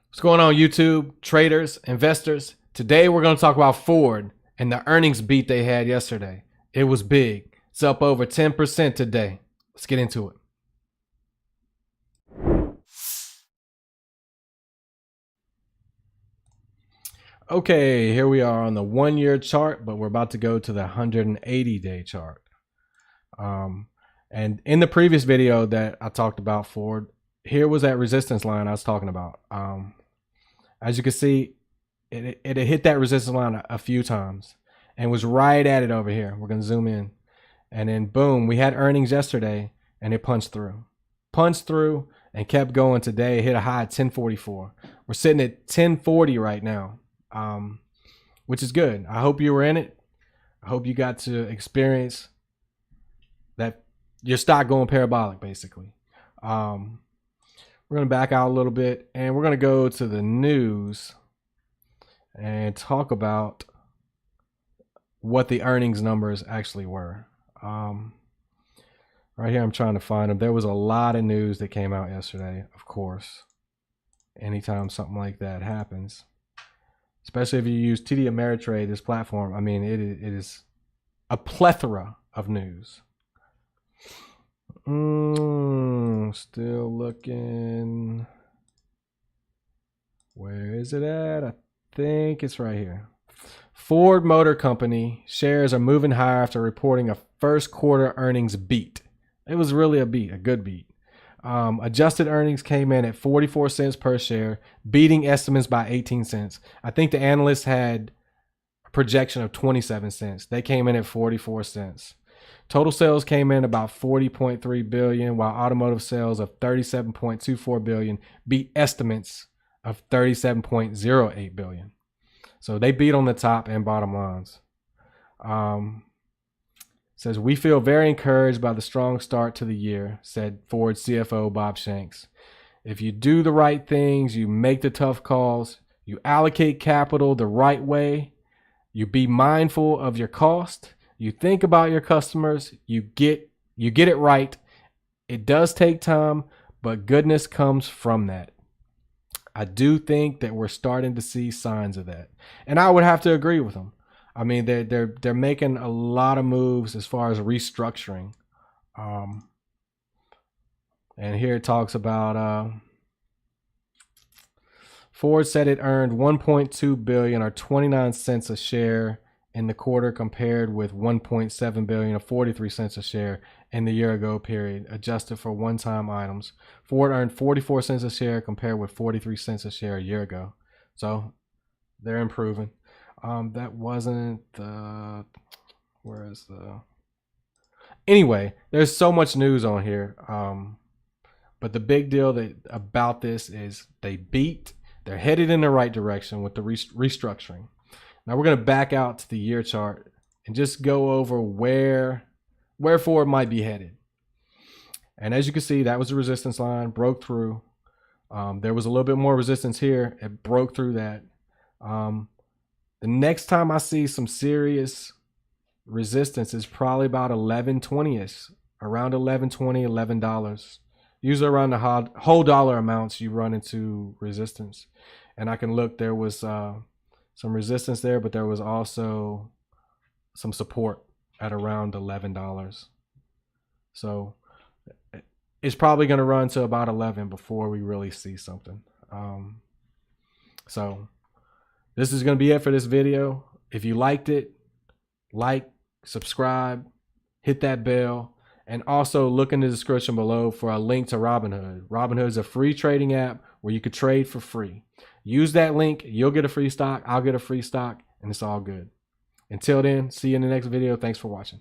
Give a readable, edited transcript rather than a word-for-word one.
What's going on, YouTube, traders, investors? Today we're going to talk about Ford and the earnings beat they had yesterday. It was big. It's up over 10% today. Let's get into it. Okay, here we are on the 1-year chart, but we're about to go to the 180-day chart. And in the previous video that I talked about Ford, here was that resistance line I was talking about. As you can see, it hit that resistance line a few times and was right at it over here. We're going to zoom in. And then boom, we had earnings yesterday and it punched through. And kept going today. It hit a high at 1044. We're sitting at 1040 right now, which is good. I hope you were in it. I hope you got to experience that your stock going parabolic, basically. We're going to back out a little bit and we're going to go to the news and talk about what the earnings numbers actually were. Right here, I'm trying to find them. There was a lot of news that came out yesterday, of course. Anytime something like that happens, especially if you use TD Ameritrade, this platform, I mean, it is a plethora of news. Still looking. Where is it at? I think it's right here. Ford Motor Company shares are moving higher after reporting a first quarter earnings beat. It was really a beat, a good beat. Adjusted earnings came in at 44 cents per share, beating estimates by 18 cents. I think the analysts had a projection of 27 cents. They came in at 44 cents. Total sales came in about 40.3 billion, while automotive sales of 37.24 billion beat estimates of 37.08 billion. So they beat on the top and bottom lines. Says, we feel very encouraged by the strong start to the year, said Ford CFO Bob Shanks. If you do the right things, you make the tough calls, you allocate capital the right way, you be mindful of your cost, you think about your customers, you get it right. It does take time, but goodness comes from that. I do think that we're starting to see signs of that. And I would have to agree with them. I mean, they're making a lot of moves as far as restructuring. And here it talks about Ford said it earned 1.2 billion or 29 cents a share in the quarter, compared with 1.7 billion or 43 cents a share in the year ago period, adjusted for one-time items. Ford earned 44 cents a share compared with 43 cents a share a year ago. So they're improving. That wasn't the, where is the, anyway, there's so much news on here. But the big deal about this is they're headed in the right direction with the restructuring. Now we're going to back out to the year chart and just go over where Ford might be headed. And as you can see, that was the resistance line, broke through. There was a little bit more resistance here. It broke through that. The next time I see some serious resistance is probably about 11.20ish, around 11.20, $11. Usually around the whole dollar amounts you run into resistance. And I can look, there was some resistance there, but there was also some support at around $11. So it's probably going to run to about 11 before we really see something. So this is going to be it for this video. If you liked it, like, subscribe, hit that bell, and also look in the description below for a link to Robinhood. Robinhood is a free trading app where you could trade for free. Use that link, you'll get a free stock, I'll get a free stock, and it's all good. Until then, see you in the next video. Thanks for watching.